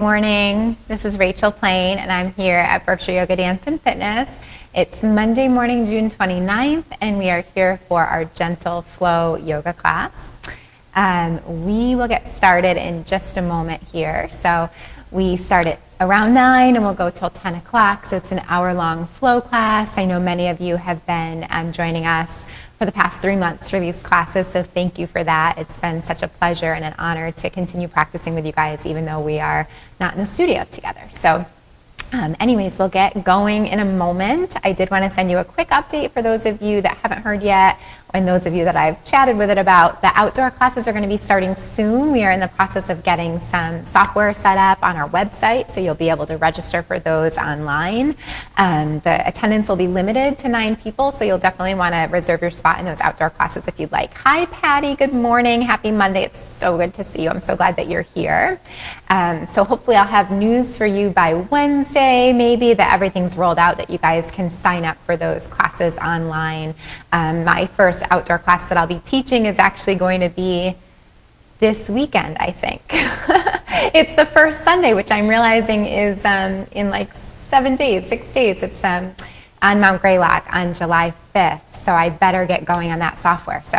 Morning. This is Rachael Plaine, and I'm here at Berkshire Yoga Dance and Fitness. It's Monday morning, June 29th, and we are here for our Gentle Flow yoga class. We will get started in just a moment here. So we start at around 9 and we'll go till 10 o'clock. So it's an hour-long flow class. I know many of you have been joining us for the past 3 months for these classes, so thank you for that. It's been such a pleasure and an honor to continue practicing with you guys, even though we are not in the studio together. So anyways, we'll get going in a moment. I did want to send you a quick update for those of you that haven't heard yet, and those of you that I've chatted with it about. The outdoor classes are going to be starting soon. We are in the process of getting some software set up on our website, so you'll be able to register for those online. The attendance will be limited to 9 people, so you'll definitely want to reserve your spot in those outdoor classes if you'd like. Hi, Patty. Good morning. Happy Monday. It's so good to see you. I'm so glad that you're here. So hopefully I'll have news for you by Wednesday, maybe, that everything's rolled out, that you guys can sign up for those classes online. My first outdoor class that I'll be teaching is actually going to be this weekend, I think. It's the first Sunday, which I'm realizing is in like 6 days. It's on Mount Greylock on July 5th. So I better get going on that software. So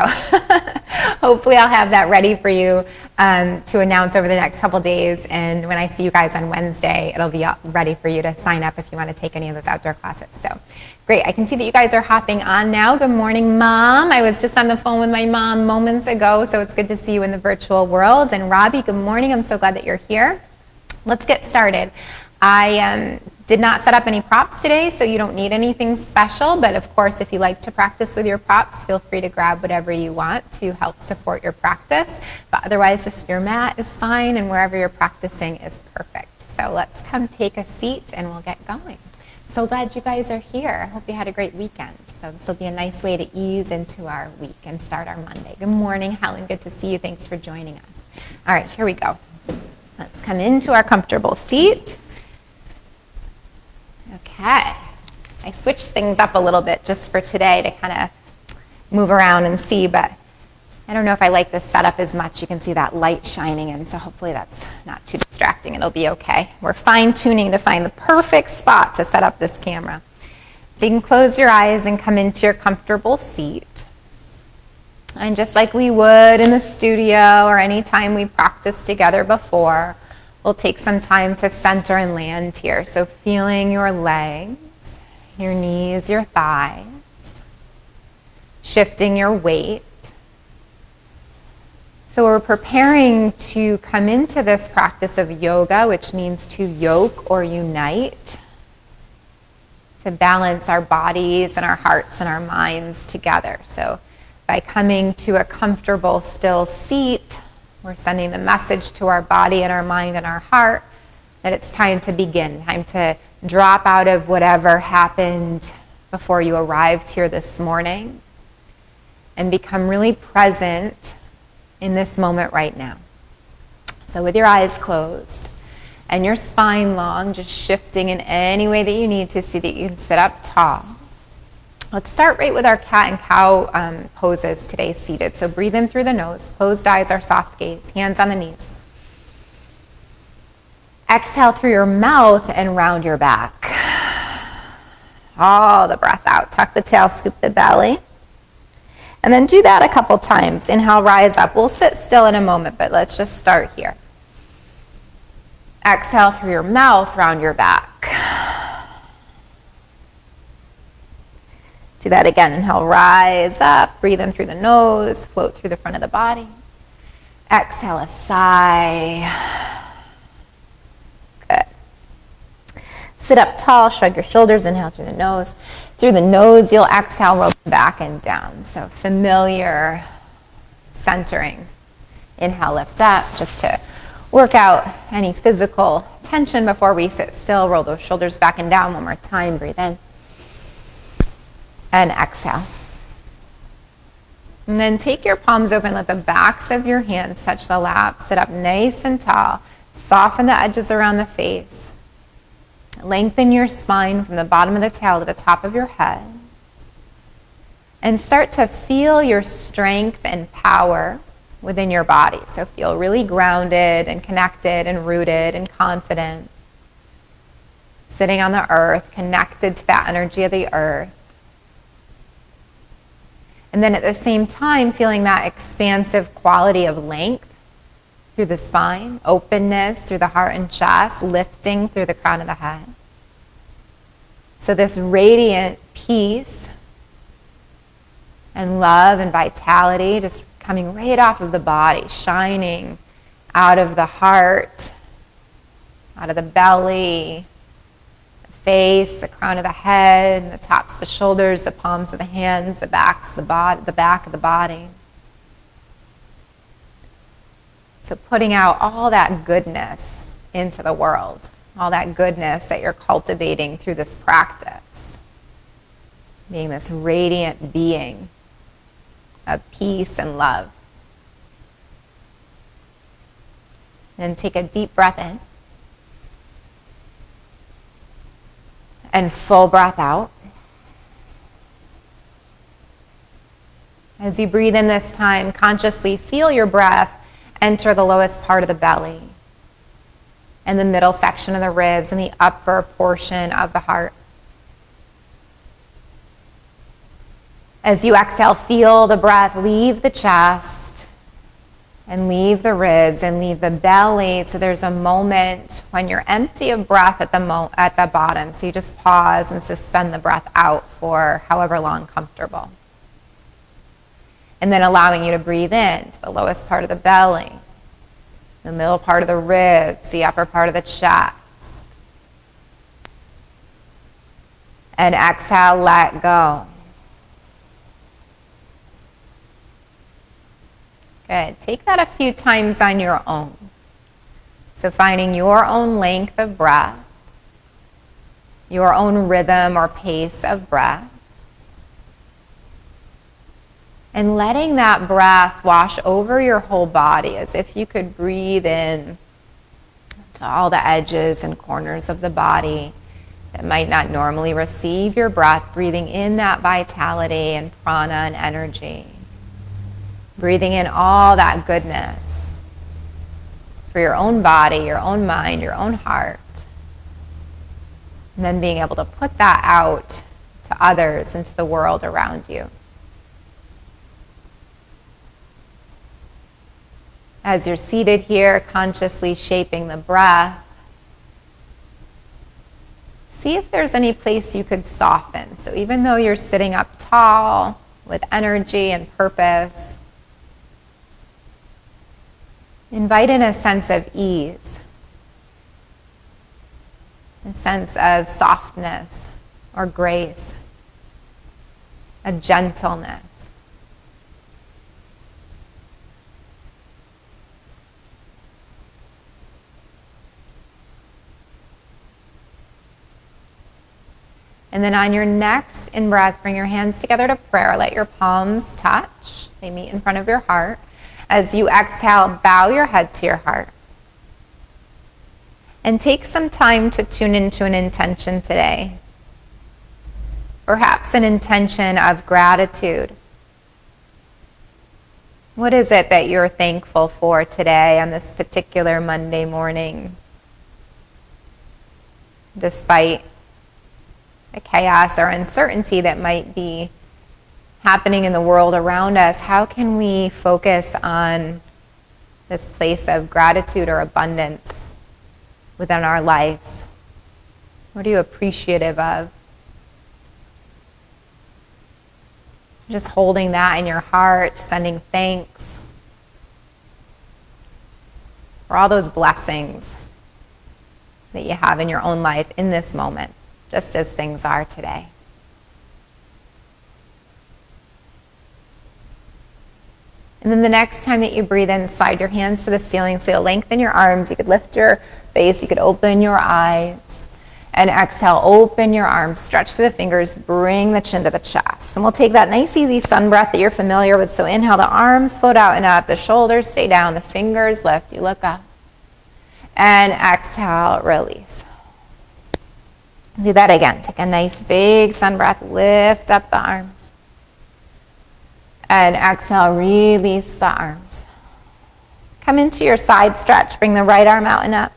hopefully I'll have that ready for you to announce over the next couple days. And when I see you guys on Wednesday, it'll be ready for you to sign up if you want to take any of those outdoor classes. So great. I can see that you guys are hopping on now. Good morning, Mom. I was just on the phone with my mom moments ago, so it's good to see you in the virtual world. And Robbie, good morning. I'm so glad that you're here. Let's get started. I did not set up any props today, so you don't need anything special, but of course, if you like to practice with your props, feel free to grab whatever you want to help support your practice, but otherwise just your mat is fine, and wherever you're practicing is perfect. So let's come take a seat and we'll get going. So glad you guys are here. I hope you had a great weekend. So this will be a nice way to ease into our week and start our Monday. Good morning, Helen. Good to see you. Thanks for joining us. All right, here we go. Let's come into our comfortable seat. Okay, I switched things up a little bit just for today to kind of move around and see, but I don't know if I like this setup as much. You can see that light shining in, so hopefully that's not too distracting. It'll be okay. We're fine-tuning to find the perfect spot to set up this camera. So you can close your eyes and come into your comfortable seat. And just like we would in the studio or any time we practiced together before, we'll take some time to center and land here. So feeling your legs, your knees, your thighs, shifting your weight. So we're preparing to come into this practice of yoga, which means to yoke or unite, to balance our bodies and our hearts and our minds together. So by coming to a comfortable, still seat, we're sending the message to our body and our mind and our heart that it's time to begin, time to drop out of whatever happened before you arrived here this morning and become really present in this moment right now. So with your eyes closed and your spine long, just shifting in any way that you need to, see that you can sit up tall. Let's start right with our cat and cow poses today, seated. So breathe in through the nose, closed eyes are soft gaze, hands on the knees. Exhale through your mouth and round your back. All the breath out. Tuck the tail, scoop the belly. And then do that a couple times. Inhale, rise up. We'll sit still in a moment, but let's just start here. Exhale through your mouth, round your back. Do that again. Inhale, rise up. Breathe in through the nose. Float through the front of the body. Exhale, a sigh. Good. Sit up tall. Shrug your shoulders. Inhale through the nose. Through the nose, you'll exhale, roll back and down. So familiar centering. Inhale, lift up, just to work out any physical tension before we sit still. Roll those shoulders back and down one more time. Breathe in. And exhale. And then take your palms open, let the backs of your hands touch the lap. Sit up nice and tall. Soften the edges around the face. Lengthen your spine from the bottom of the tail to the top of your head. And start to feel your strength and power within your body. So feel really grounded and connected and rooted and confident. Sitting on the earth, connected to that energy of the earth. And then at the same time, feeling that expansive quality of length through the spine, openness through the heart and chest, lifting through the crown of the head. So this radiant peace and love and vitality just coming right off of the body, shining out of the heart, out of the belly, the face, the crown of the head, the tops of the shoulders, the palms of the hands, the back of the body. So putting out all that goodness into the world, all that goodness that you're cultivating through this practice, being this radiant being of peace and love. And take a deep breath in. And full breath out. As you breathe in this time, consciously feel your breath enter the lowest part of the belly and the middle section of the ribs and the upper portion of the heart. As you exhale, feel the breath leave the chest and leave the ribs and leave the belly. So there's a moment when you're empty of breath at the bottom. So you just pause and suspend the breath out for however long comfortable. And then allowing you to breathe in to the lowest part of the belly, the middle part of the ribs, the upper part of the chest. And exhale, let go. Good. Take that a few times on your own. So finding your own length of breath, your own rhythm or pace of breath, and letting that breath wash over your whole body as if you could breathe in to all the edges and corners of the body that might not normally receive your breath, breathing in that vitality and prana and energy. Breathing in all that goodness for your own body, your own mind, your own heart. And then being able to put that out to others and to the world around you. As you're seated here, consciously shaping the breath, see if there's any place you could soften. So even though you're sitting up tall with energy and purpose, invite in a sense of ease, a sense of softness or grace, a gentleness. And then on your next in-breath, bring your hands together to prayer. Let your palms touch. They meet in front of your heart. As you exhale, bow your head to your heart. And take some time to tune into an intention today. Perhaps an intention of gratitude. What is it that you're thankful for today on this particular Monday morning? Despite the chaos or uncertainty that might be happening in the world around us, how can we focus on this place of gratitude or abundance within our lives? What are you appreciative of? Just holding that in your heart, sending thanks for all those blessings that you have in your own life in this moment, just as things are today. And then the next time that you breathe in, slide your hands to the ceiling so you'll lengthen your arms. You could lift your face, you could open your eyes. And exhale, open your arms, stretch through the fingers, bring the chin to the chest. And we'll take that nice easy sun breath that you're familiar with. So inhale, the arms float out and up, the shoulders stay down, the fingers lift, you look up. And exhale, release. Do that again. Take a nice big sun breath, lift up the arms. And exhale, release the arms. Come into your side stretch. Bring the right arm out and up.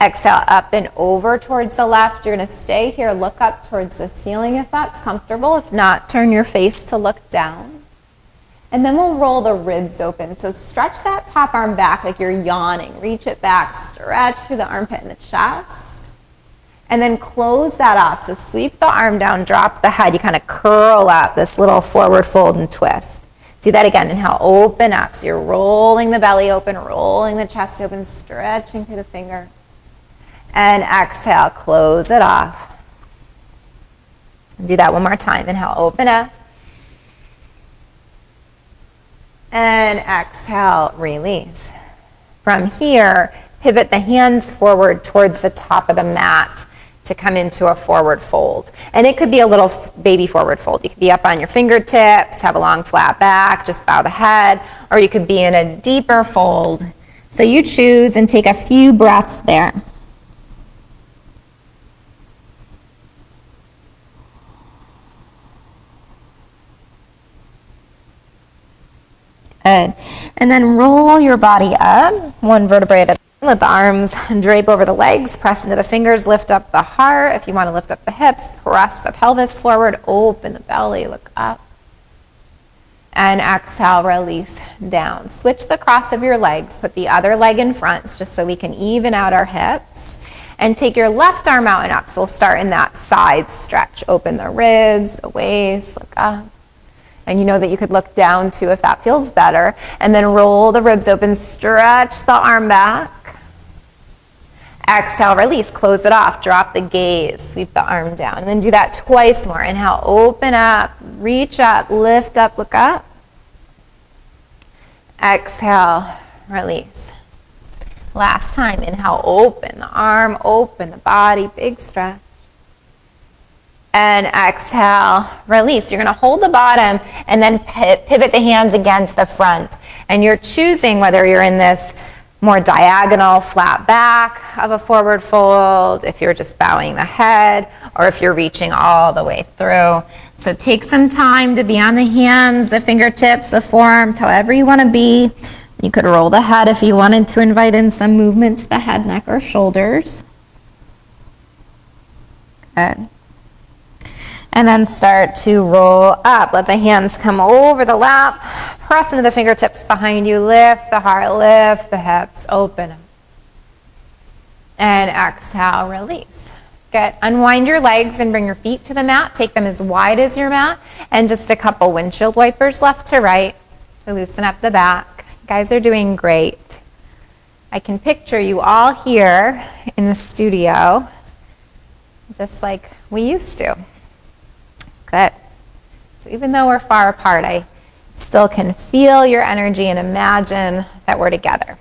Exhale, up and over towards the left. You're going to stay here. Look up towards the ceiling if that's comfortable. If not, turn your face to look down. And then we'll roll the ribs open. So stretch that top arm back like you're yawning. Reach it back. Stretch through the armpit and the chest. And then close that off. So sweep the arm down, drop the head. You kind of curl up, this little forward fold and twist. Do that again. Inhale, open up. So you're rolling the belly open, rolling the chest open, stretching through the finger. And exhale, close it off. Do that one more time. Inhale, open up. And exhale, release. From here, pivot the hands forward towards the top of the mat to come into a forward fold. And it could be a little baby forward fold. You could be up on your fingertips, have a long flat back, just bow the head, or you could be in a deeper fold. So you choose and take a few breaths there. Good. And then roll your body up, one vertebrae at a time. Let the arms drape over the legs, press into the fingers, lift up the heart. If you want to lift up the hips, press the pelvis forward, open the belly, look up. And exhale, release down. Switch the cross of your legs, put the other leg in front just so we can even out our hips. And take your left arm out and up. So we'll start in that side stretch. Open the ribs, the waist, look up. And you know that you could look down too if that feels better. And then roll the ribs open, stretch the arm back. Exhale, release, close it off, drop the gaze, sweep the arm down. And then do that twice more. Inhale, open up, reach up, lift up, look up. Exhale, release. Last time, inhale, open the arm, open the body, big stretch. And exhale, release. You're going to hold the bottom and then pivot the hands again to the front. And you're choosing whether you're in this more diagonal, flat back of a forward fold, if you're just bowing the head, or if you're reaching all the way through. So take some time to be on the hands, the fingertips, the forearms, however you want to be. You could roll the head if you wanted to invite in some movement to the head, neck, or shoulders. Good. And then start to roll up. Let the hands come over the lap. Press into the fingertips behind you. Lift the heart, lift the hips, open them. And exhale, release. Good. Unwind your legs and bring your feet to the mat. Take them as wide as your mat. And just a couple windshield wipers left to right to loosen up the back. You guys are doing great. I can picture you all here in the studio, just like we used to. Good. So even though we're far apart, I still can feel your energy and imagine that we're together.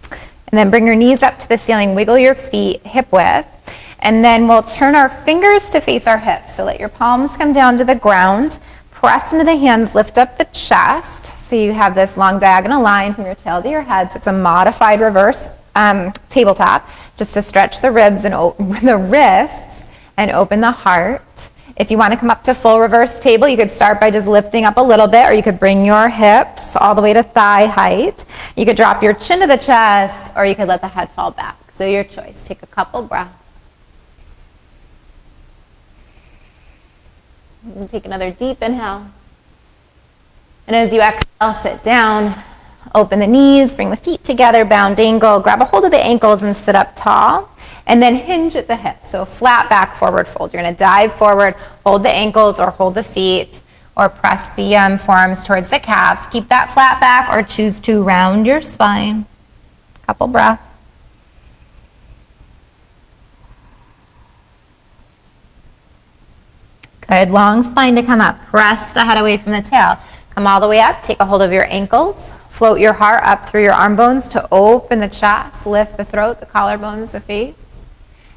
And then bring your knees up to the ceiling, wiggle your feet hip width, and then we'll turn our fingers to face our hips. So let your palms come down to the ground, press into the hands, lift up the chest. So you have this long diagonal line from your tail to your head. So it's a modified reverse tabletop, just to stretch the ribs and the wrists and open the heart. If you want to come up to full reverse table, you could start by just lifting up a little bit, or you could bring your hips all the way to thigh height. You could drop your chin to the chest, or you could let the head fall back. So your choice. Take a couple breaths. And take another deep inhale. And as you exhale, sit down. Open the knees, bring the feet together, bound angle. Grab a hold of the ankles and sit up tall. And then hinge at the hips, so flat back forward fold. You're going to dive forward, hold the ankles or hold the feet, or press the forearms towards the calves. Keep that flat back or choose to round your spine. Couple breaths. Good, long spine to come up. Press the head away from the tail. Come all the way up, take a hold of your ankles. Float your heart up through your arm bones to open the chest, lift the throat, the collarbones, the face.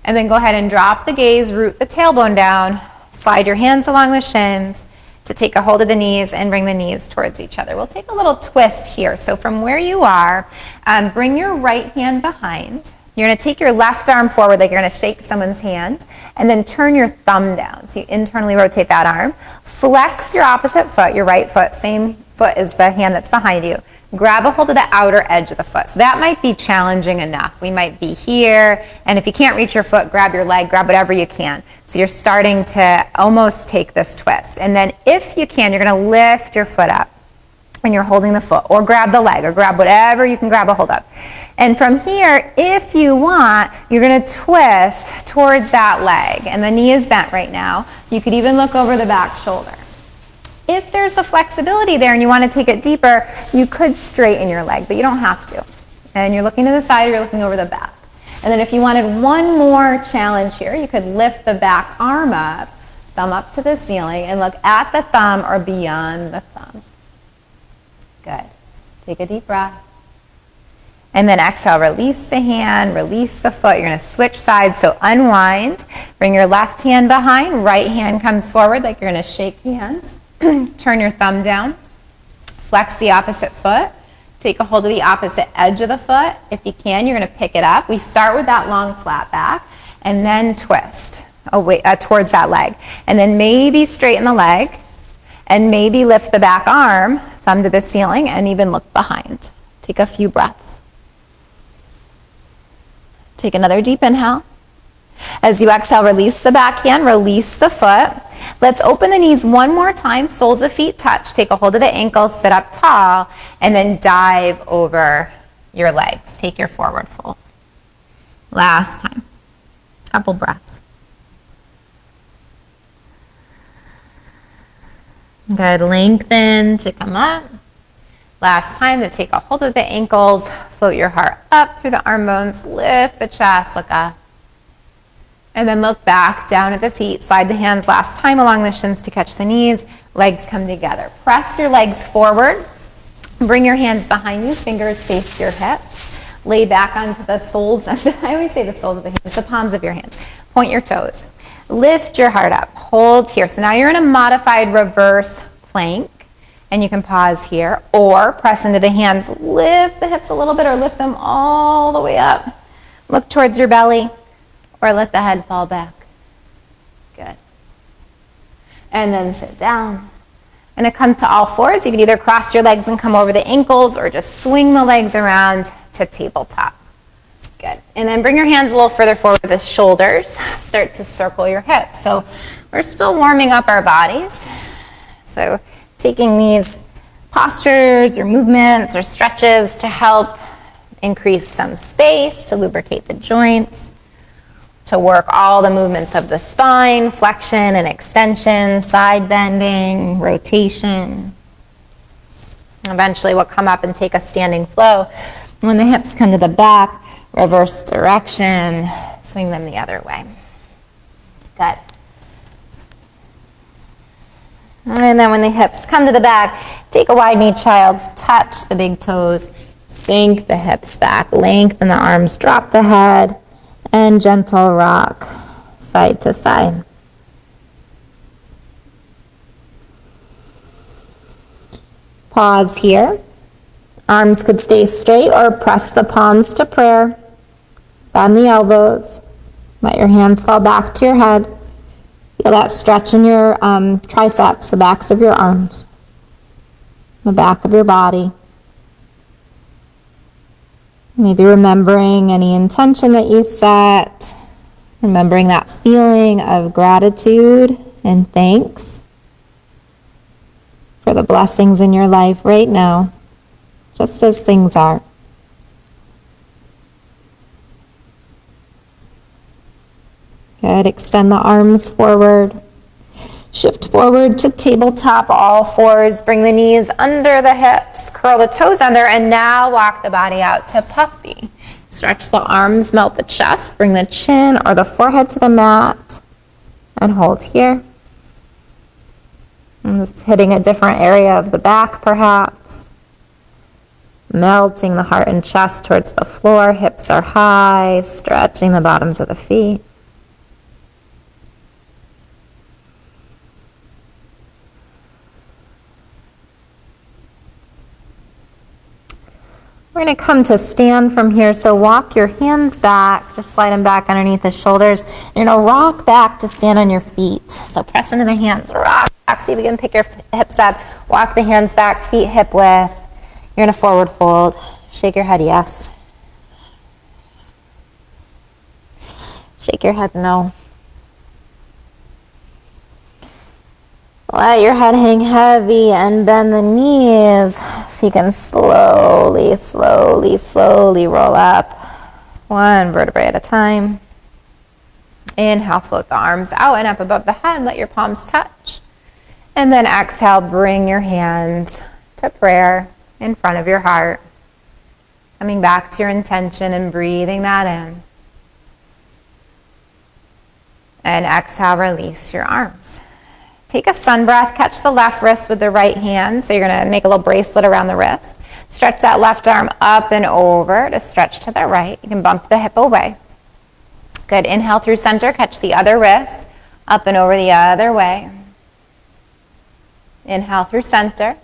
And then go ahead and drop the gaze, root the tailbone down, slide your hands along the shins to take a hold of the knees and bring the knees towards each other. We'll take a little twist here. So from where you are, bring your right hand behind. You're going to take your left arm forward like you're going to shake someone's hand, and then turn your thumb down. So you internally rotate that arm. Flex your opposite foot, your right foot, same foot as the hand that's behind you. grab a hold of the outer edge of the foot. So that might be challenging enough. We might be here, and if you can't reach your foot, grab your leg, grab whatever you can. So you're starting to almost take this twist. And then if you can, you're going to lift your foot up, and you're holding the foot, or grab the leg, or grab whatever you can grab a hold of. And from here, if you want, you're going to twist towards that leg, and the knee is bent right now. You could even look over the back shoulder. If there's the flexibility there and you want to take it deeper, you could straighten your leg, but you don't have to. And you're looking to the side, or you're looking over the back. And then if you wanted one more challenge here, you could lift the back arm up, thumb up to the ceiling, and look at the thumb or beyond the thumb. Good. Take a deep breath. And then exhale, release the hand, release the foot. You're going to switch sides, so unwind. Bring your left hand behind, right hand comes forward like you're going to shake hands. Turn your thumb down. Flex the opposite foot. Take a hold of the opposite edge of the foot. If you can, you're going to pick it up. We start with that long flat back, and then twist towards that leg. And then maybe straighten the leg, and maybe lift the back arm, thumb to the ceiling, and even look behind. Take a few breaths. Take another deep inhale. As you exhale, release the back hand, release the foot. Let's open the knees one more time. Soles of feet touch. Take a hold of the ankles, sit up tall, and then dive over your legs. Take your forward fold. Last time. Couple breaths. Good. Lengthen to come up. Last time, to take a hold of the ankles, float your heart up through the arm bones, lift the chest, look up. And then look back, down at the feet, slide the hands last time along the shins to catch the knees, legs come together. Press your legs forward, bring your hands behind you, fingers face your hips, lay back onto the soles, I always say the soles of the hands, the palms of your hands. Point your toes. Lift your heart up, hold here. So now you're in a modified reverse plank, and you can pause here, or press into the hands, lift the hips a little bit, or lift them all the way up. Look towards your belly, or let the head fall back. Good. And then sit down. And to come to all fours, you can either cross your legs and come over the ankles, or just swing the legs around to tabletop. Good. And then bring your hands a little further forward with the shoulders. Start to circle your hips. So we're still warming up our bodies. So taking these postures or movements or stretches to help increase some space, to lubricate the joints, to work all the movements of the spine, flexion and extension, side bending, rotation. Eventually we'll come up and take a standing flow. When the hips come to the back, reverse direction, swing them the other way. Good. And then when the hips come to the back, take a wide knee child's, touch the big toes, sink the hips back, lengthen the arms, drop the head, and gentle rock side to side. Pause here. Arms could stay straight or press the palms to prayer. Bend the elbows. Let your hands fall back to your head. Feel that stretch in your triceps, the backs of your arms, the back of your body. Maybe remembering any intention that you set, remembering that feeling of gratitude and thanks for the blessings in your life right now, just as things are. Good. Extend the arms forward. Shift forward to tabletop, all fours. Bring the knees under the hips. Curl the toes under, and now walk the body out to puppy. Stretch the arms, melt the chest. Bring the chin or the forehead to the mat, and hold here. And just hitting a different area of the back, perhaps. Melting the heart and chest towards the floor. Hips are high, stretching the bottoms of the feet. We're going to come to stand from here, so walk your hands back, just slide them back underneath the shoulders. You're going to rock back to stand on your feet. So press into the hands, rock back, see if you can pick your hips up, walk the hands back, feet hip width. You're going to forward fold. Shake your head, yes. Shake your head, no. Let your head hang heavy and bend the knees so you can slowly, slowly, slowly roll up. One vertebrae at a time. Inhale, float the arms out and up above the head. Let your palms touch. And then exhale, bring your hands to prayer in front of your heart. Coming back to your intention and breathing that in. And exhale, release your arms. Take a sun breath, catch the left wrist with the right hand. So you're going to make a little bracelet around the wrist. Stretch that left arm up and over to stretch to the right. You can bump the hip away. Good. Inhale through center, catch the other wrist, up and over the other way. Inhale through center.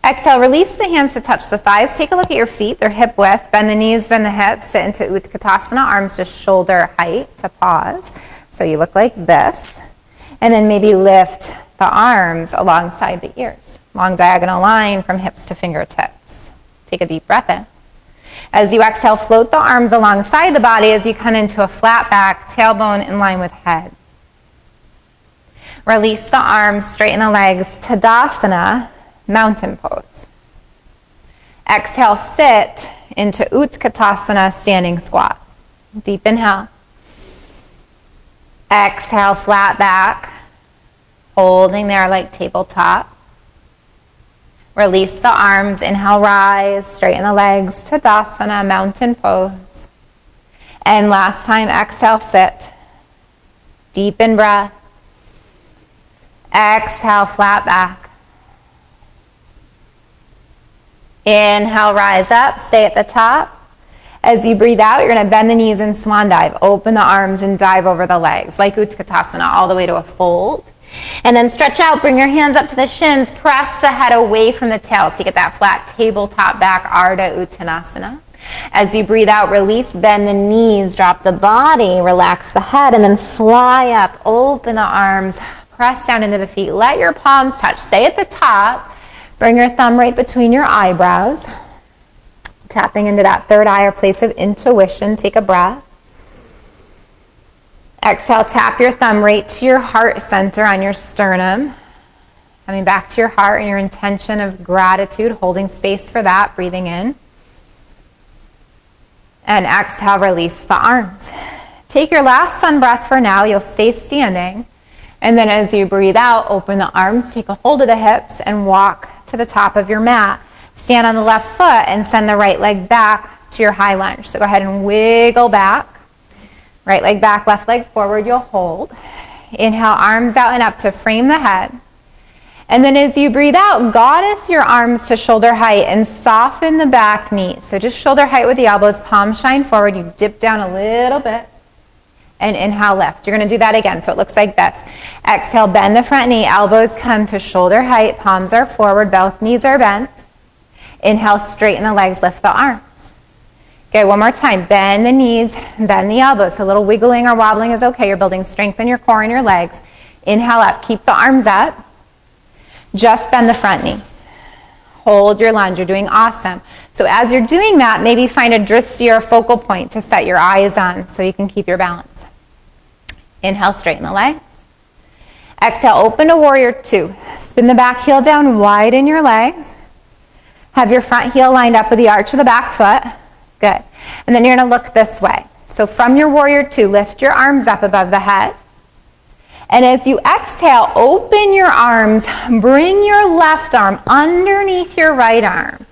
Exhale, release the hands to touch the thighs. Take a look at your feet. They're hip width. Bend the knees, bend the hips. Sit into Utkatasana. Arms just shoulder height to pause. So you look like this. And then maybe lift the arms alongside the ears. Long diagonal line from hips to fingertips. Take a deep breath in. As you exhale, float the arms alongside the body as you come into a flat back, tailbone in line with head. Release the arms, straighten the legs, Tadasana, mountain pose. Exhale, sit into Utkatasana, standing squat. Deep inhale. Exhale, flat back, holding there like tabletop. Release the arms, inhale, rise, straighten the legs, Tadasana, mountain pose. And last time, exhale, sit. Deepen breath. Exhale, flat back. Inhale, rise up, stay at the top. As you breathe out, you're going to bend the knees and swan dive. Open the arms and dive over the legs, like Utkatasana, all the way to a fold. And then stretch out, bring your hands up to the shins, press the head away from the tail so you get that flat tabletop back, Ardha Uttanasana. As you breathe out, release, bend the knees, drop the body, relax the head, and then fly up, open the arms, press down into the feet. Let your palms touch. Stay at the top. Bring your thumb right between your eyebrows. Tapping into that third eye or place of intuition. Take a breath. Exhale, tap your thumb right to your heart center on your sternum. Coming back to your heart and your intention of gratitude, holding space for that, breathing in. And exhale, release the arms. Take your last sun breath for now. You'll stay standing. And then as you breathe out, open the arms, take a hold of the hips, and walk to the top of your mat. Stand on the left foot and send the right leg back to your high lunge. So go ahead and wiggle back. Right leg back, left leg forward, you'll hold. Inhale, arms out and up to frame the head. And then as you breathe out, goddess your arms to shoulder height and soften the back knee. So just shoulder height with the elbows, palms shine forward. You dip down a little bit. And inhale, lift. You're going to do that again, so it looks like this. Exhale, bend the front knee, elbows come to shoulder height, palms are forward, both knees are bent. Inhale, straighten the legs, lift the arms. Okay, one more time. Bend the knees, bend the elbows. So a little wiggling or wobbling is okay. You're building strength in your core and your legs. Inhale up. Keep the arms up. Just bend the front knee. Hold your lunge. You're doing awesome. So as you're doing that, maybe find a drishti or focal point to set your eyes on so you can keep your balance. Inhale, straighten the legs. Exhale, open to warrior two. Spin the back heel down, widen your legs. Have your front heel lined up with the arch of the back foot. Good. And then you're going to look this way. So from your warrior two, lift your arms up above the head. And as you exhale, open your arms, bring your left arm underneath your right arm.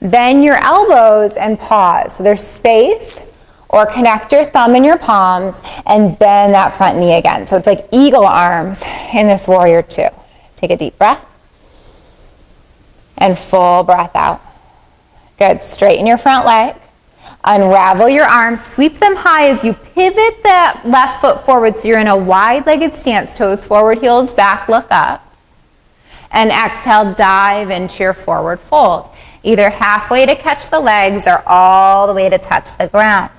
Bend your elbows and pause. So there's space, or connect your thumb and your palms and bend that front knee again. So it's like eagle arms in this warrior two. Take a deep breath. And full breath out. Good. Straighten your front leg. Unravel your arms. Sweep them high as you pivot that left foot forward so you're in a wide-legged stance. Toes forward, heels back, look up. And exhale, dive into your forward fold. Either halfway to catch the legs or all the way to touch the ground.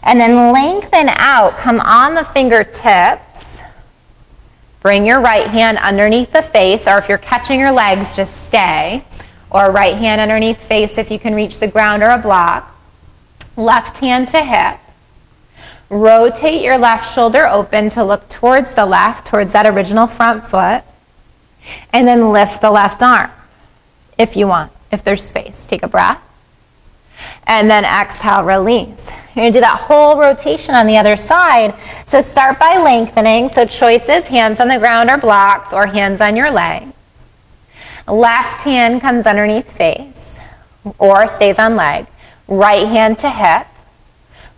And then lengthen out. Come on the fingertips. Bring your right hand underneath the face, or if you're catching your legs, just stay. or right hand underneath face if you can reach the ground or a block. Left hand to hip. Rotate your left shoulder open to look towards the left, towards that original front foot. And then lift the left arm if you want, if there's space. Take a breath. And then exhale, release. You're going to do that whole rotation on the other side. So start by lengthening. So choices, hands on the ground or blocks, or hands on your legs. Left hand comes underneath face or stays on leg. Right hand to hip.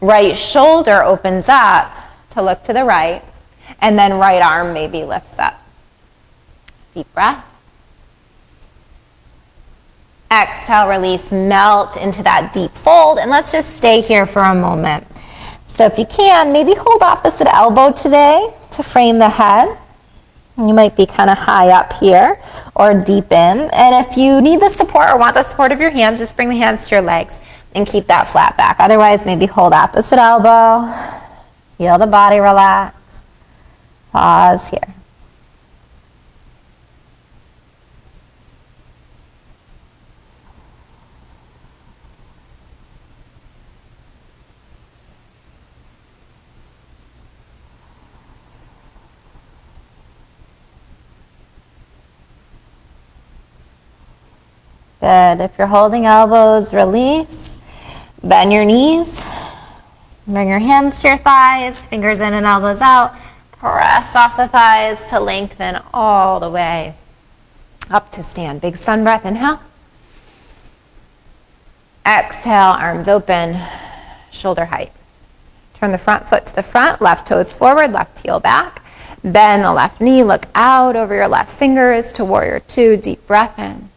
Right shoulder opens up to look to the right. And then right arm maybe lifts up. Deep breath. Exhale, release, melt into that deep fold. And let's just stay here for a moment. So if you can, maybe hold opposite elbow today to frame the head. You might be kind of high up here or deep in. And if you need the support or want the support of your hands, just bring the hands to your legs and keep that flat back. Otherwise, maybe hold opposite elbow. Feel the body relax. Pause here. Good. If you're holding elbows, release. Bend your knees. Bring your hands to your thighs, fingers in and elbows out. Press off the thighs to lengthen all the way up to stand. Big sun breath, inhale. Exhale, arms open, shoulder height. Turn the front foot to the front, left toes forward, left heel back. Bend the left knee, look out over your left fingers to warrior two, deep breath in.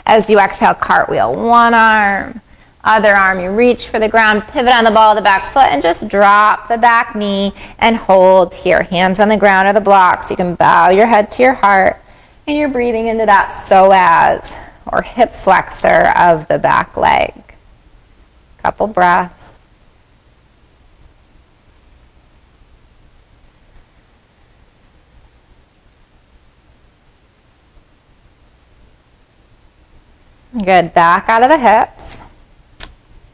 As you exhale, cartwheel one arm, other arm, you reach for the ground, pivot on the ball of the back foot, and just drop the back knee and hold here. Hands on the ground or the blocks. You can bow your head to your heart, and you're breathing into that psoas, or hip flexor of the back leg. Couple breaths. Good, back out of the hips.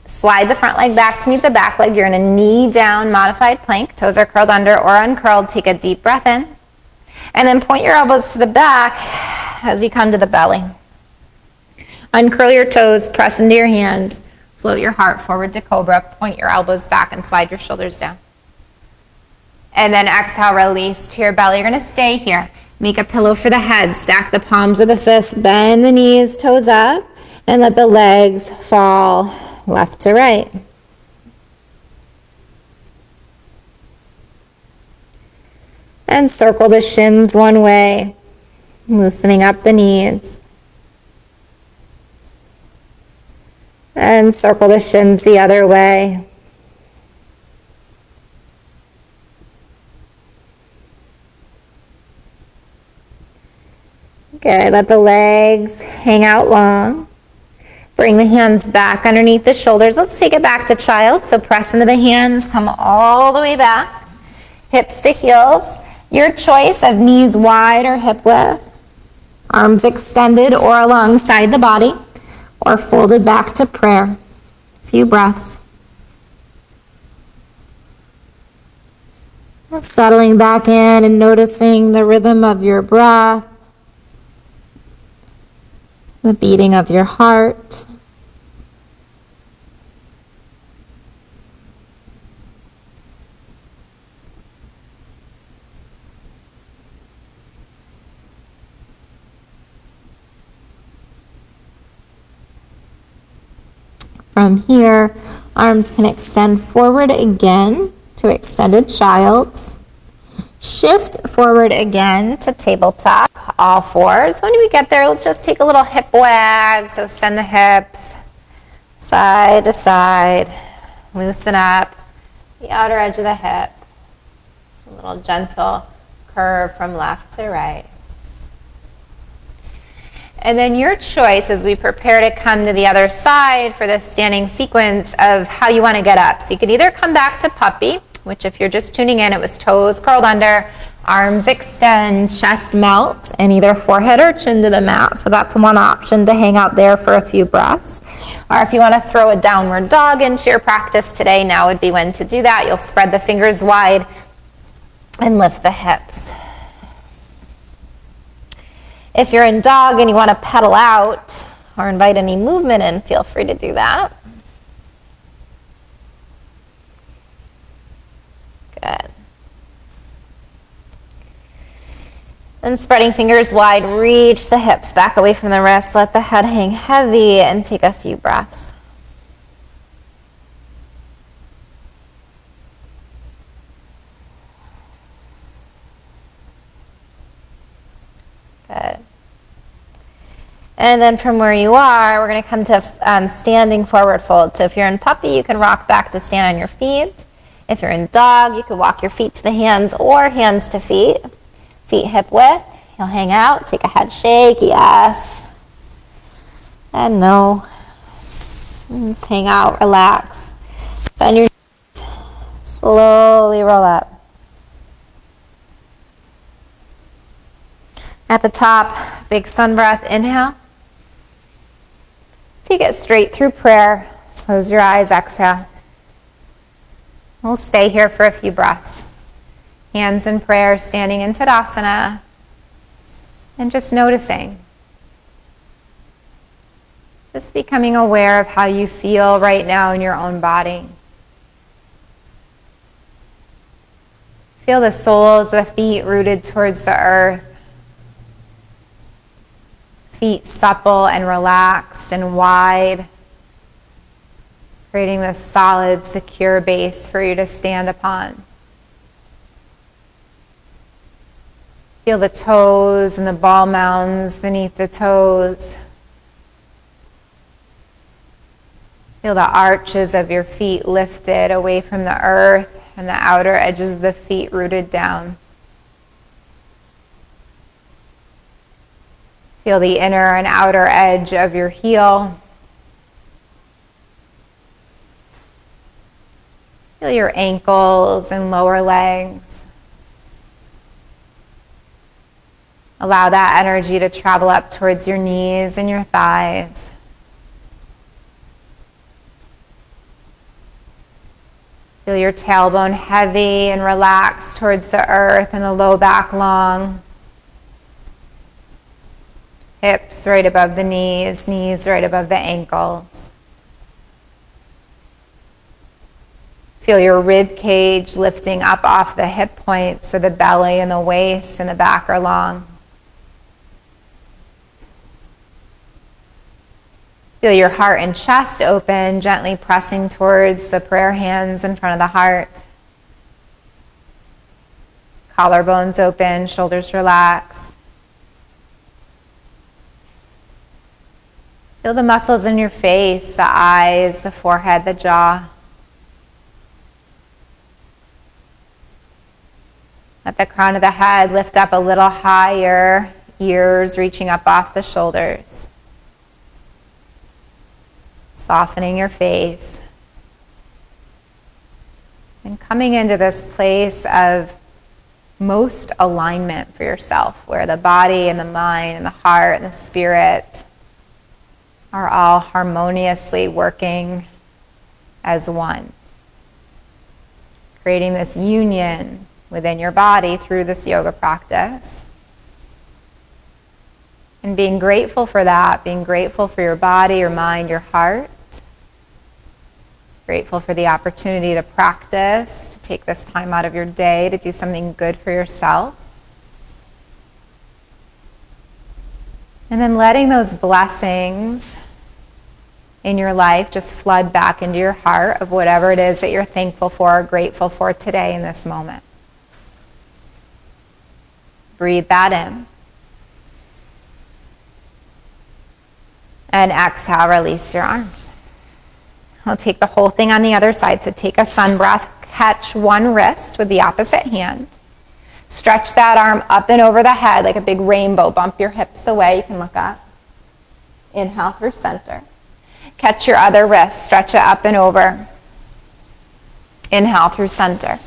Slide the front leg back to meet the back leg. You're in a knee down modified plank. Toes are curled under or uncurled. Take a deep breath in. And then point your elbows to the back as you come to the belly. Uncurl your toes, press into your hands. Float your heart forward to Cobra. Point your elbows back and slide your shoulders down. And then exhale, release to your belly. You're going to stay here. Make a pillow for the head. Stack the palms of the fists. Bend the knees, toes up. And let the legs fall left to right. And circle the shins one way. Loosening up the knees. And circle the shins the other way. Good. Let the legs hang out long. Bring the hands back underneath the shoulders. Let's take it back to child. So press into the hands. Come all the way back. Hips to heels. Your choice of knees wide or hip width. Arms extended or alongside the body. Or folded back to prayer. A few breaths. Settling back in and noticing the rhythm of your breath. The beating of your heart. From here, arms can extend forward again to extended child's. Shift forward again to tabletop, all fours. When we get there, let's just take a little hip wag. So send the hips side to side. Loosen up the outer edge of the hip. Just a little gentle curve from left to right. And then your choice as we prepare to come to the other side for this standing sequence of how you want to get up. So you could either come back to puppy, which if you're just tuning in, it was toes curled under, Arms extend, chest melts, and either forehead or chin to the mat. So that's one option to hang out there for a few breaths. Or if you want to throw a downward dog into your practice today, now would be when to do that. You'll spread the fingers wide and lift the hips. If you're in dog and you want to pedal out or invite any movement in, feel free to do that. Good. And spreading fingers wide, reach the hips back away from the wrists. Let the head hang heavy and take a few breaths. Good. And then from where you are, we're going to come to standing forward fold. So if you're in puppy, you can rock back to stand on your feet. If you're in dog, you can walk your feet to the hands or hands to feet. Feet hip width. You'll hang out, take a head shake, yes. And no. And just hang out, relax. Bend your knees. Slowly roll up. At the top, big sun breath, inhale. Take it straight through prayer. Close your eyes, exhale. We'll stay here for a few breaths. Hands in prayer, standing in Tadasana, and just noticing. Just becoming aware of how you feel right now in your own body. Feel the soles of the feet rooted towards the earth. Feet supple and relaxed and wide, creating this solid, secure base for you to stand upon. Feel the toes and the ball mounds beneath the toes. Feel the arches of your feet lifted away from the earth and the outer edges of the feet rooted down. Feel the inner and outer edge of your heel. Feel your ankles and lower legs. Allow that energy to travel up towards your knees and your thighs. Feel your tailbone heavy and relaxed towards the earth and the low back long. Hips right above the knees, knees right above the ankles. Feel your rib cage lifting up off the hip points so the belly and the waist and the back are long. Feel your heart and chest open, gently pressing towards the prayer hands in front of the heart. Collarbones open, shoulders relaxed. Feel the muscles in your face, the eyes, the forehead, the jaw. Let the crown of the head lift up a little higher, ears reaching up off the shoulders. Softening your face. And coming into this place of most alignment for yourself, where the body and the mind and the heart and the spirit are all harmoniously working as one. Creating this union within your body through this yoga practice. And being grateful for that, being grateful for your body, your mind, your heart. Grateful for the opportunity to practice, to take this time out of your day to do something good for yourself. And then letting those blessings in your life just flood back into your heart of whatever it is that you're thankful for or grateful for today in this moment. Breathe that in. And exhale, release your arms. I'll take the whole thing on the other side. So take a sun breath, catch one wrist with the opposite hand. Stretch that arm up and over the head like a big rainbow. Bump your hips away. You can look up. Inhale through center. Catch your other wrist. Stretch it up and over. Inhale through center.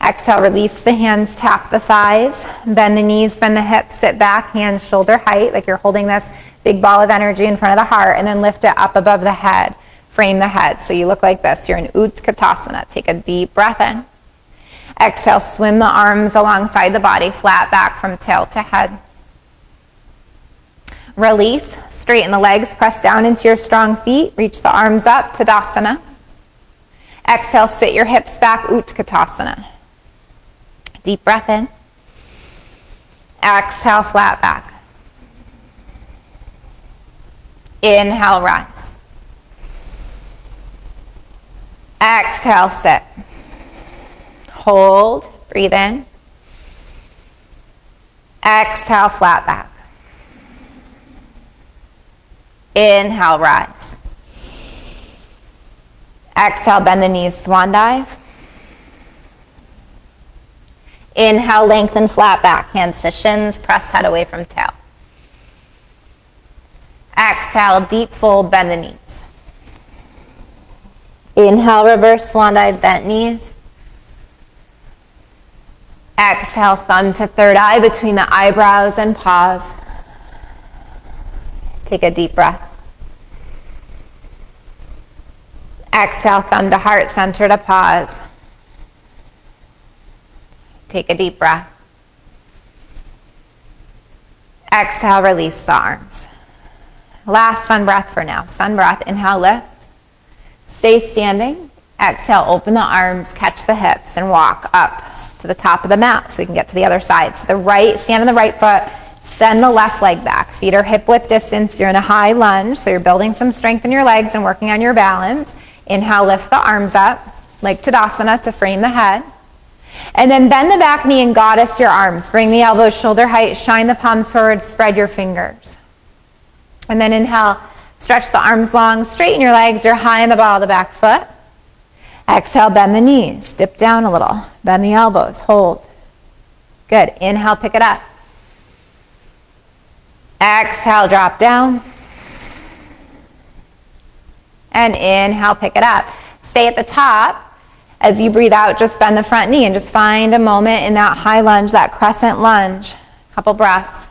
Exhale, release the hands, tap the thighs, bend the knees, bend the hips, sit back, hands shoulder height, like you're holding this big ball of energy in front of the heart, and then lift it up above the head. Frame the head so you look like this. You're in Utkatasana. Take a deep breath in. Exhale, swim the arms alongside the body, flat back from tail to head. Release, straighten the legs, press down into your strong feet, reach the arms up, Tadasana. Exhale, sit your hips back, Utkatasana. Deep breath in. Exhale, flat back. Inhale, rise. Exhale, sit. Hold, breathe in. Exhale, flat back. Inhale, rise. Exhale, bend the knees, swan dive. Inhale, lengthen, flat back, hands to shins, press head away from tail. Exhale, deep fold, bend the knees. Inhale, reverse swan dive, bent knees. Exhale, thumb to third eye between the eyebrows and pause. Take a deep breath. Exhale, thumb to heart center to pause. Take a deep breath. Exhale, release the arms. Last sun breath for now. Sun breath, inhale, lift. Stay standing. Exhale, open the arms, catch the hips, and walk up to the top of the mat so we can get to the other side. So stand on the right foot, send the left leg back. Feet are hip width distance. You're in a high lunge, so you're building some strength in your legs and working on your balance. Inhale, lift the arms up, like Tadasana to frame the head. And then bend the back knee and goddess your arms. Bring the elbows shoulder height, shine the palms forward, spread your fingers. And then inhale, stretch the arms long, straighten your legs. You're high on the ball of the back foot. Exhale, bend the knees, dip down a little, bend the elbows, hold. Good. Inhale, pick it up. Exhale, drop down. And inhale, pick it up. Stay at the top. As you breathe out, just bend the front knee and just find a moment in that high lunge, that crescent lunge. Couple breaths.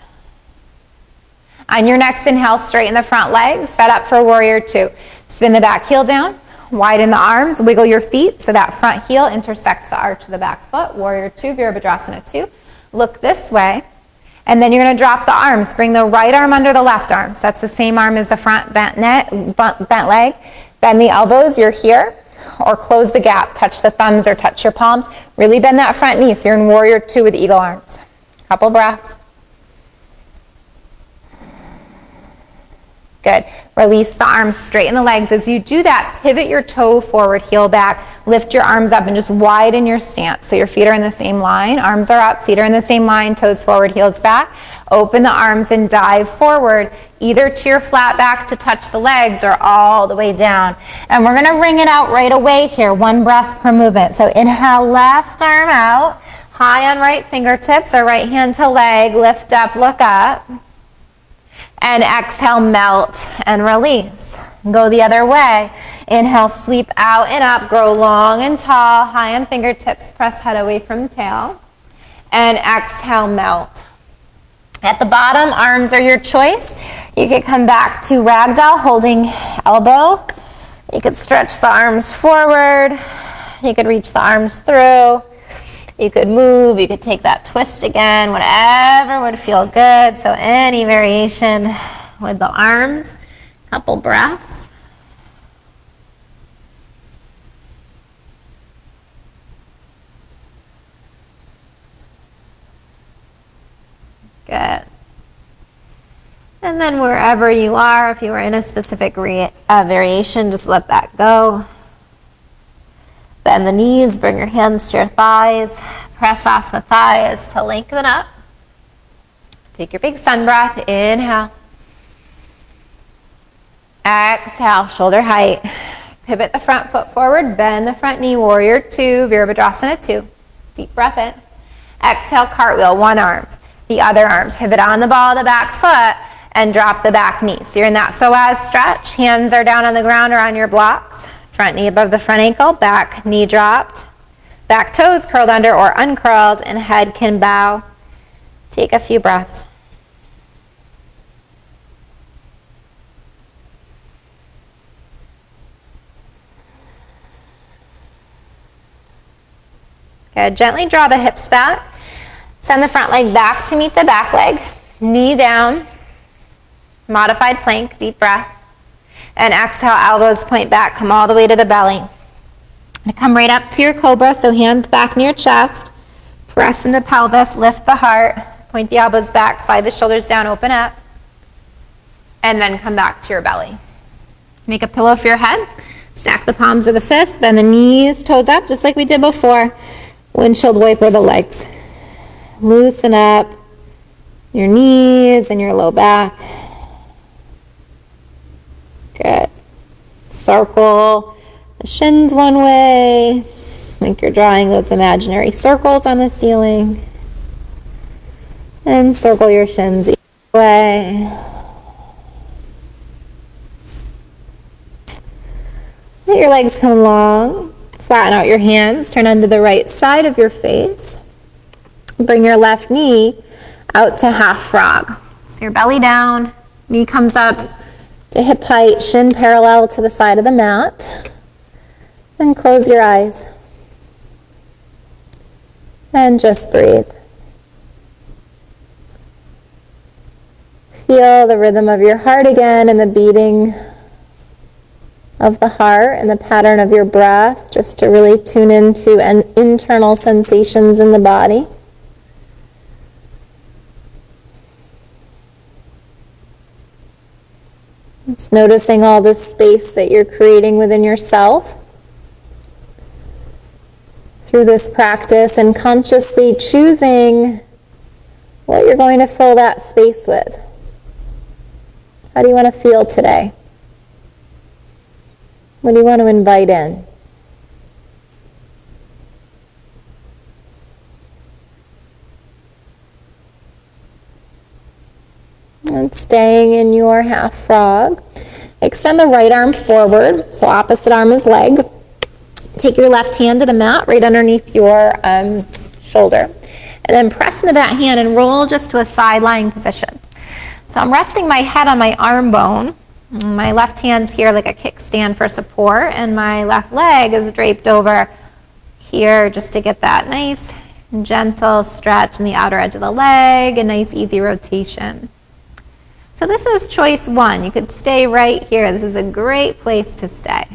On your next inhale, straighten the front leg, set up for warrior two. Spin the back heel down, widen the arms, wiggle your feet so that front heel intersects the arch of the back foot. Warrior two, Virabhadrasana 2. Look this way. And then you're going to drop the arms. Bring the right arm under the left arm. So that's the same arm as the front bent leg. Bend the elbows, you're here. Or close the gap, touch the thumbs or touch your palms. Really bend that front knee so you're in warrior two with eagle arms. Couple breaths. Good. Release the arms, straighten the legs. As you do that, pivot your toe forward, heel back. Lift your arms up and just widen your stance. So your feet are in the same line. Arms are up, feet are in the same line, toes forward, heels back. Open the arms and dive forward, either to your flat back to touch the legs or all the way down. And we're going to ring it out right away here. One breath per movement. So inhale, left arm out, high on right fingertips or right hand to leg. Lift up, look up. And exhale, melt and release. Go the other way. Inhale, sweep out and up. Grow long and tall. High on fingertips. Press head away from tail. And exhale, melt. At the bottom, arms are your choice. You could come back to ragdoll, holding elbow. You could stretch the arms forward. You could reach the arms through. You could move, you could take that twist again, whatever would feel good. So any variation with the arms. Couple breaths. Good. And then wherever you are, if you are in a specific variation, just let that go. Bend the knees, bring your hands to your thighs, press off the thighs to lengthen up. Take your big sun breath, inhale. Exhale, shoulder height. Pivot the front foot forward, bend the front knee, warrior two, Virabhadrasana 2. Deep breath in. Exhale, cartwheel, one arm, the other arm. Pivot on the ball of the back foot and drop the back knee. So you're in that psoas stretch. Hands are down on the ground or on your blocks. Front knee above the front ankle, back knee dropped. Back toes curled under or uncurled, and head can bow. Take a few breaths. Good. Gently draw the hips back. Send the front leg back to meet the back leg. Knee down. Modified plank. Deep breath. And exhale, elbows point back. Come all the way to the belly. Come right up to your Cobra, so hands back near chest. Press in the pelvis, lift the heart. Point the elbows back, slide the shoulders down, open up. And then come back to your belly. Make a pillow for your head. Stack the palms or the fists. Bend the knees, toes up, just like we did before. Windshield wiper the legs. Loosen up your knees and your low back. Good. Circle the shins one way. Like you're drawing those imaginary circles on the ceiling. And circle your shins each way. Let your legs come long. Flatten out your hands. Turn onto the right side of your face. Bring your left knee out to half frog. So your belly down, knee comes up to hip height, shin parallel to the side of the mat. And close your eyes. And just breathe. Feel the rhythm of your heart again and the beating of the heart and the pattern of your breath, just to really tune into internal sensations in the body. It's noticing all this space that you're creating within yourself through this practice, and consciously choosing what you're going to fill that space with. How do you want to feel today? What do you want to invite in? And staying in your half frog, extend the right arm forward, so opposite arm is leg. Take your left hand to the mat right underneath your shoulder. And then press into that hand and roll just to a side lying position. So I'm resting my head on my arm bone. My left hand's here like a kickstand for support, and my left leg is draped over here just to get that nice gentle stretch in the outer edge of the leg, a nice easy rotation. So this is choice one. You could stay right here. This is a great place to stay.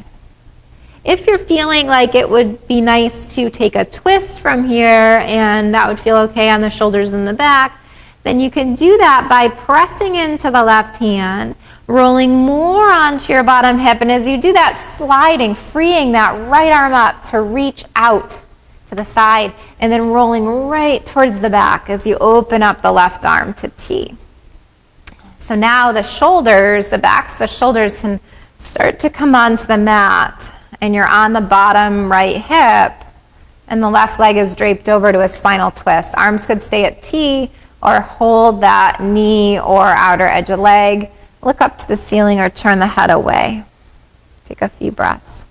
If you're feeling like it would be nice to take a twist from here, and that would feel okay on the shoulders and the back, then you can do that by pressing into the left hand, rolling more onto your bottom hip, and as you do that, sliding, freeing that right arm up to reach out to the side, and then rolling right towards the back as you open up the left arm to T. So now the shoulders, the backs of the shoulders can start to come onto the mat, and you're on the bottom right hip, and the left leg is draped over to a spinal twist. Arms could stay at T, or hold that knee or outer edge of leg. Look up to the ceiling or turn the head away. Take a few breaths.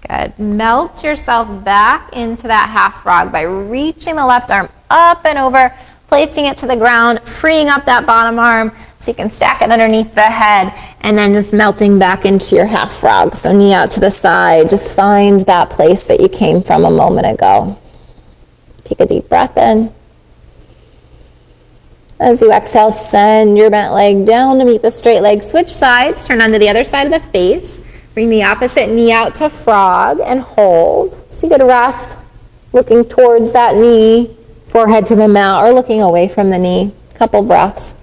Good. Melt yourself back into that half frog by reaching the left arm up and over, placing it to the ground, freeing up that bottom arm so you can stack it underneath the head, and then just melting back into your half frog. So knee out to the side. Just find that place that you came from a moment ago. Take a deep breath in. As you exhale, send your bent leg down to meet the straight leg. Switch sides. Turn onto the other side of the face. Bring the opposite knee out to frog and hold. So you could rest looking towards that knee, forehead to the mat, or looking away from the knee. Couple breaths.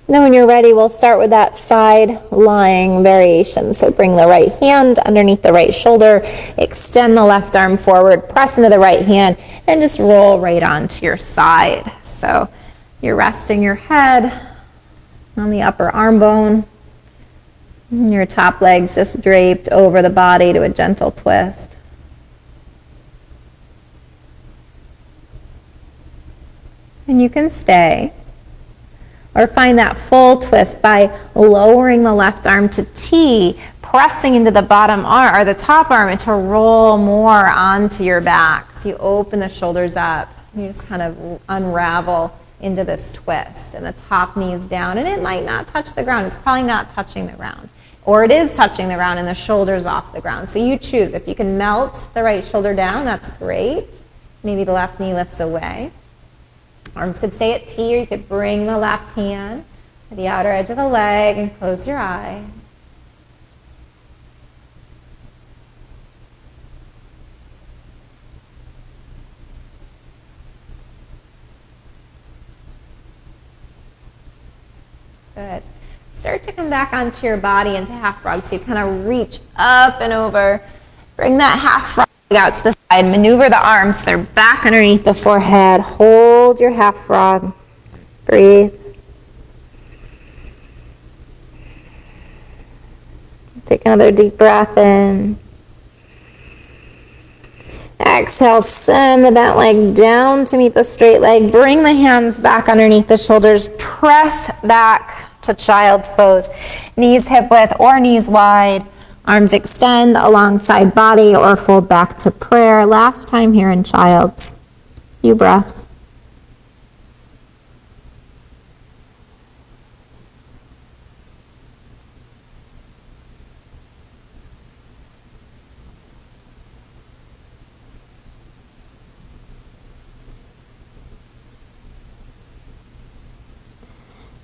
Then when you're ready, we'll start with that side lying variation. So bring the right hand underneath the right shoulder, extend the left arm forward, press into the right hand, and just roll right onto your side. So you're resting your head on the upper arm bone, and your top leg's just draped over the body to a gentle twist. And you can stay. Or find that full twist by lowering the left arm to T, pressing into the bottom arm or the top arm and to roll more onto your back. So you open the shoulders up. You just kind of unravel into this twist, and the top knee's down, and it might not touch the ground. It's probably not touching the ground, or it is touching the ground and the shoulders off the ground. So you choose. If you can melt the right shoulder down, that's great. Maybe the left knee lifts away. Arms could stay at T, or you could bring the left hand to the outer edge of the leg and close your eyes. Good. Start to come back onto your body into half frog. So you kind of reach up and over. Bring that half frog out to the side. Maneuver the arms so they're back underneath the forehead. Hold your half frog. Breathe. Take another deep breath in. Exhale, send the bent leg down to meet the straight leg. Bring the hands back underneath the shoulders. Press back to child's pose. Knees hip width or knees wide. Arms extend alongside body or fold back to prayer. Last time here in child's. Few breaths.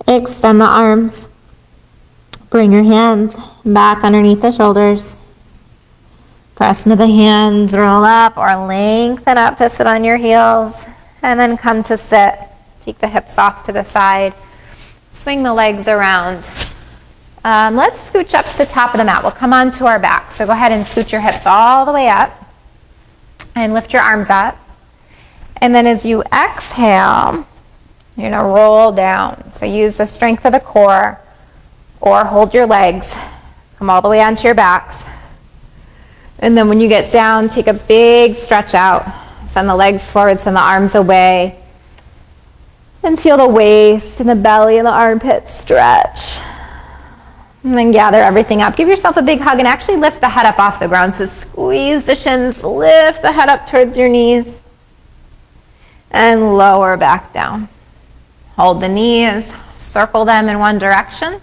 Extend the arms. Bring your hands back underneath the shoulders. Press into the hands, roll up or lengthen up to sit on your heels. And then come to sit. Take the hips off to the side. Swing the legs around. Let's scooch up to the top of the mat. We'll come onto our back. So go ahead and scoot your hips all the way up. And lift your arms up. And then as you exhale, you're going to roll down. So use the strength of the core or hold your legs. Come all the way onto your backs. And then when you get down, take a big stretch out. Send the legs forward, send the arms away. And feel the waist and the belly and the armpits stretch. And then gather everything up. Give yourself a big hug and actually lift the head up off the ground. So squeeze the shins, lift the head up towards your knees. And lower back down. Hold the knees, circle them in one direction.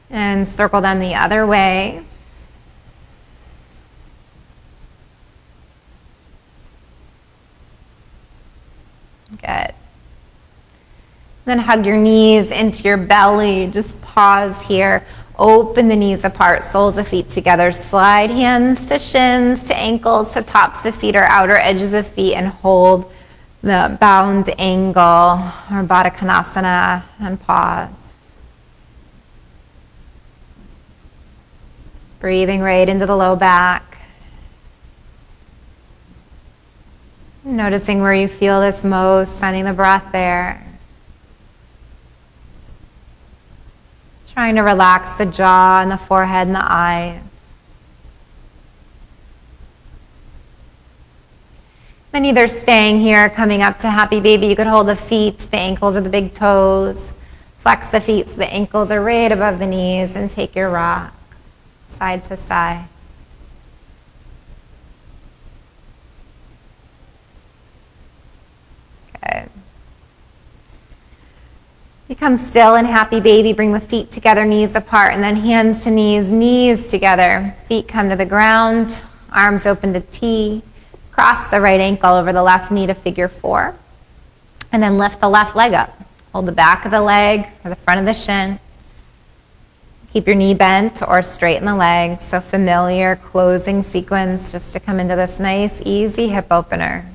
And circle them the other way. Good. Then hug your knees into your belly. Just pause here. Open the knees apart, soles of feet together. Slide hands to shins, to ankles, to tops of feet or outer edges of feet, and hold the bound angle or Badakanasana and pause. Breathing right into the low back. Noticing where you feel this most, sending the breath there. Trying to relax the jaw and the forehead and the eyes. Then either staying here, coming up to happy baby, you could hold the feet, the ankles or the big toes. Flex the feet so the ankles are right above the knees and take your rock side to side. Good. Become still and happy baby. Bring the feet together, knees apart, and then hands to knees, knees together. Feet come to the ground, arms open to T. Cross the right ankle over the left knee to figure 4. And then lift the left leg up. Hold the back of the leg or the front of the shin. Keep your knee bent or straighten the leg. So familiar closing sequence just to come into this nice, easy hip opener.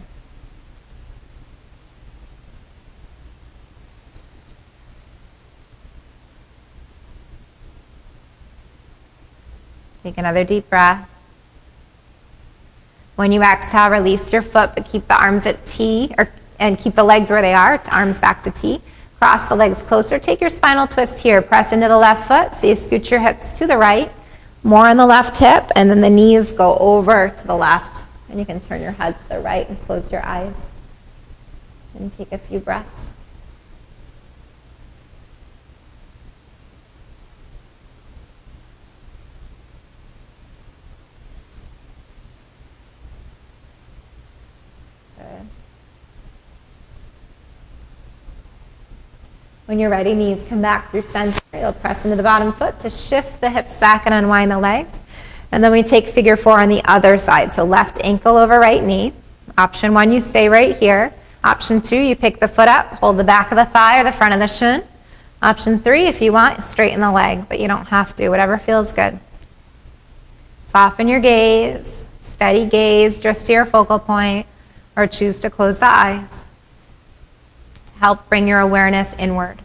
Take another deep breath. When you exhale, release your foot, but keep the arms at T, and keep the legs where they are, arms back to T. Cross the legs closer. Take your spinal twist here. Press into the left foot, so you scoot your hips to the right. More on the left hip, and then the knees go over to the left. And you can turn your head to the right and close your eyes. And take a few breaths. When you're ready, knees come back through center. You'll press into the bottom foot to shift the hips back and unwind the legs. And then we take figure 4 on the other side. So left ankle over right knee. Option 1, you stay right here. Option 2, you pick the foot up, hold the back of the thigh or the front of the shin. Option 3, if you want, straighten the leg, but you don't have to, whatever feels good. Soften your gaze, steady gaze just to your focal point, or choose to close the eyes. Help bring your awareness inward.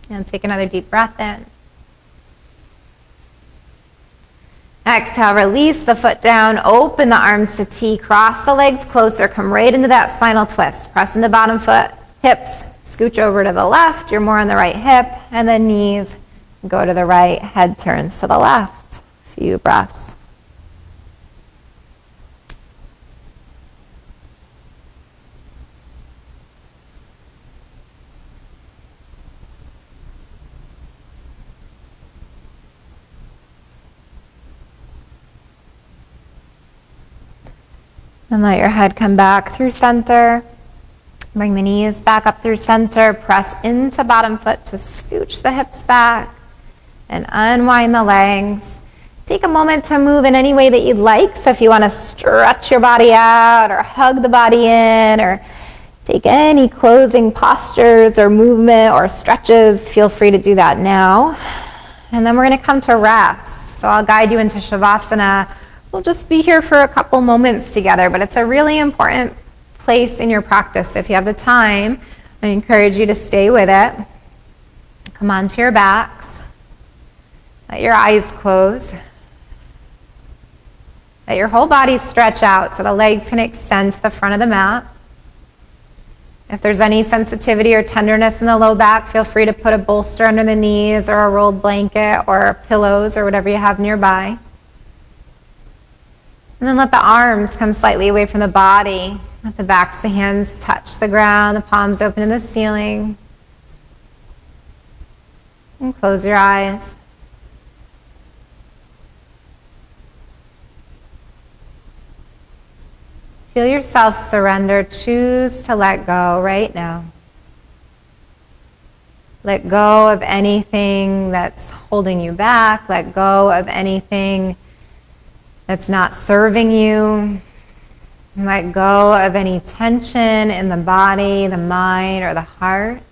And take another deep breath in. Exhale, release the foot down, open the arms to T, cross the legs closer, come right into that spinal twist. Press into bottom foot, hips, scooch over to the left, you're more on the right hip, and then knees go to the right, head turns to the left. A few breaths. And let your head come back through center. Bring the knees back up through center. Press into bottom foot to scooch the hips back and unwind the legs. Take a moment to move in any way that you'd like. So if you want to stretch your body out or hug the body in or take any closing postures or movement or stretches, feel free to do that now. And then we're going to come to rest. So I'll guide you into Savasana. We'll just be here for a couple moments together, but it's a really important place in your practice. If you have the time, I encourage you to stay with it. Come onto your backs. Let your eyes close. Let your whole body stretch out so the legs can extend to the front of the mat. If there's any sensitivity or tenderness in the low back, feel free to put a bolster under the knees or a rolled blanket or pillows or whatever you have nearby. And then let the arms come slightly away from the body. Let the backs of the hands touch the ground, the palms open to the ceiling. And close your eyes. Feel yourself surrender. Choose to let go right now. Let go of anything that's holding you back. Let go of anything that's not serving you. Let go of any tension in the body, the mind, or the heart.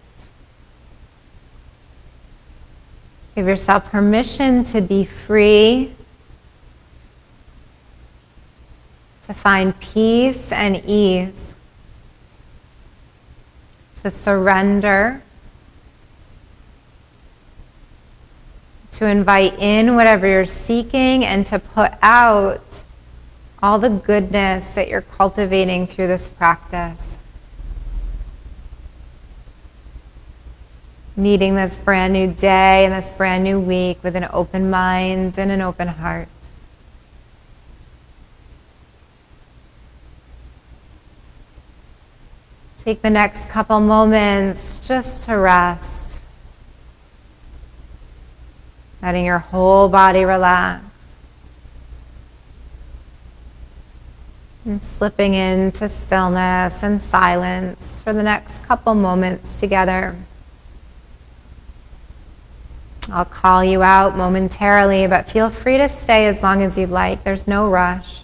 Give yourself permission to be free, to find peace and ease, to surrender, to invite in whatever you're seeking, and to put out all the goodness that you're cultivating through this practice. Meeting this brand new day and this brand new week with an open mind and an open heart. Take the next couple moments just to rest. Letting your whole body relax. And slipping into stillness and silence for the next couple moments together. I'll call you out momentarily, but feel free to stay as long as you'd like. There's no rush.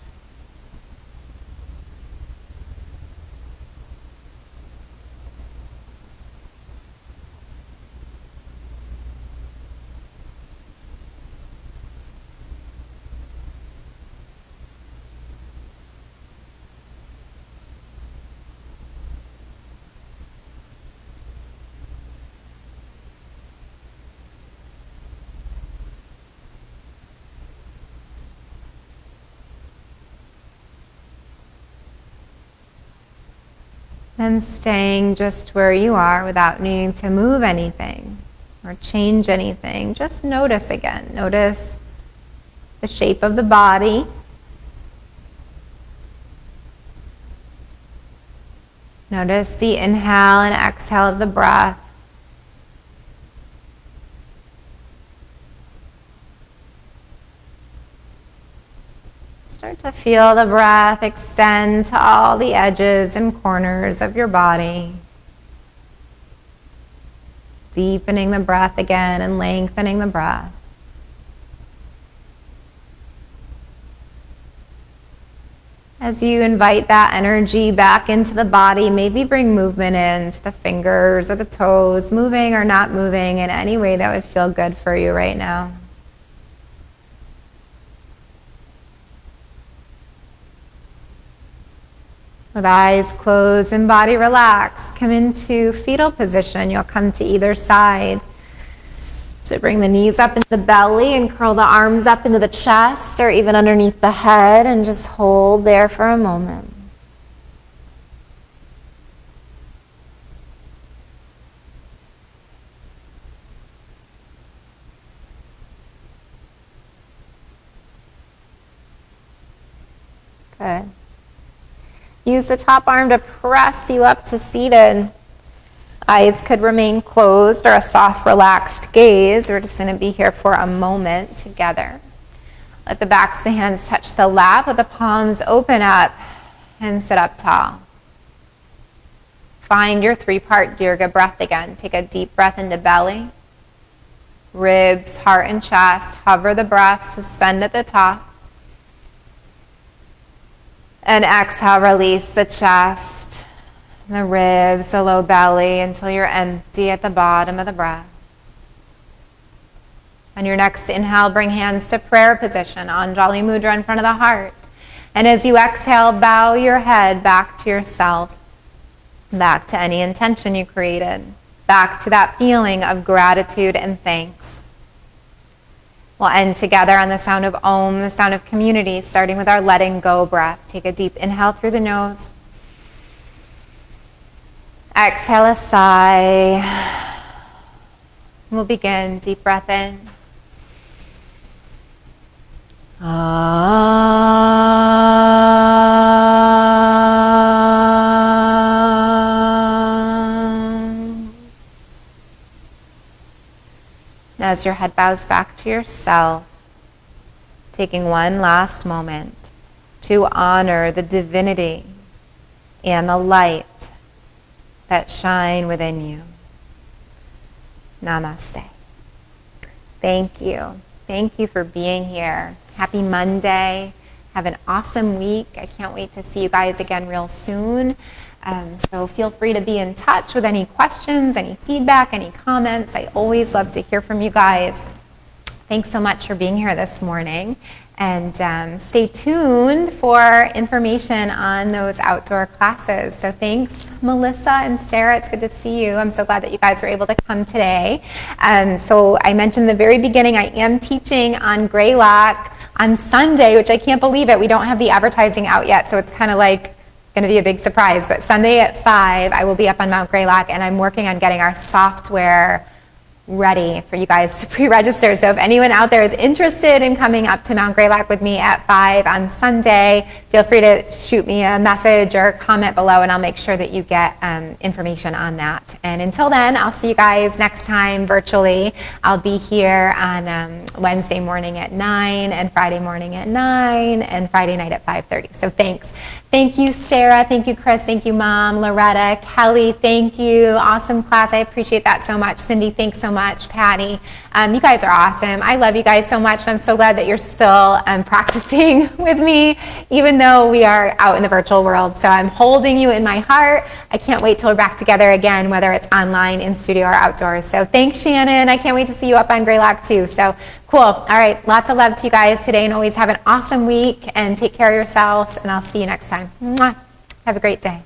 Then staying just where you are without needing to move anything or change anything. Just notice again. Notice the shape of the body. Notice the inhale and exhale of the breath. Start to feel the breath extend to all the edges and corners of your body. Deepening the breath again and lengthening the breath. As you invite that energy back into the body, maybe bring movement into the fingers or the toes, moving or not moving in any way that would feel good for you right now. With eyes closed and body relaxed, come into fetal position. You'll come to either side. So bring the knees up into the belly and curl the arms up into the chest or even underneath the head and just hold there for a moment. Good. Use the top arm to press you up to seated. Eyes could remain closed or a soft, relaxed gaze. We're just going to be here for a moment together. Let the backs of the hands touch the lap. Let the palms open up and sit up tall. Find your 3-part Dirga breath again. Take a deep breath into belly, ribs, heart, and chest. Hover the breath, suspend at the top. And exhale, release the chest, the ribs, the low belly until you're empty at the bottom of the breath. On your next inhale, bring hands to prayer position, Anjali Mudra in front of the heart. And as you exhale, bow your head back to yourself, back to any intention you created, back to that feeling of gratitude and thanks. We'll end together on the sound of Om, the sound of community, starting with our letting go breath. Take a deep inhale through the nose. Exhale a sigh. We'll begin. Deep breath in. As your head bows back to yourself, taking one last moment to honor the divinity and the light that shine within you. Namaste. Thank you. Thank you for being here. Happy Monday. Have an awesome week. I can't wait to see you guys again real soon. So feel free to be in touch with any questions, any feedback, any comments. I always love to hear from you guys. Thanks so much for being here this morning. And stay tuned for information on those outdoor classes. So thanks, Melissa and Sarah. It's good to see you. I'm so glad that you guys were able to come today. So I mentioned in the very beginning, I am teaching on Greylock on Sunday, which I can't believe it. We don't have the advertising out yet, so it's kind of like going to be a big surprise. But Sunday at 5, I will be up on Mount Greylock, and I'm working on getting our software ready for you guys to pre-register. So if anyone out there is interested in coming up to Mount Greylock with me at 5 on Sunday, feel free to shoot me a message or comment below, and I'll make sure that you get information on that. And until then, I'll see you guys next time virtually. I'll be here on Wednesday morning at 9 and Friday morning at 9 and Friday night at 5:30. So thanks. Thank you, Sarah. Thank you, Chris. Thank you, Mom. Loretta, Kelly, thank you. Awesome class. I appreciate that so much. Cindy, thanks so much. Patty, you guys are awesome. I love you guys so much, and I'm so glad that you're still practicing with me, even though we are out in the virtual world. So I'm holding you in my heart. I can't wait till we're back together again, whether it's online, in studio, or outdoors. So thanks, Shannon. I can't wait to see you up on Greylock too. So cool. All right. Lots of love to you guys today, and always have an awesome week, and take care of yourselves, and I'll see you next time. Mwah. Have a great day.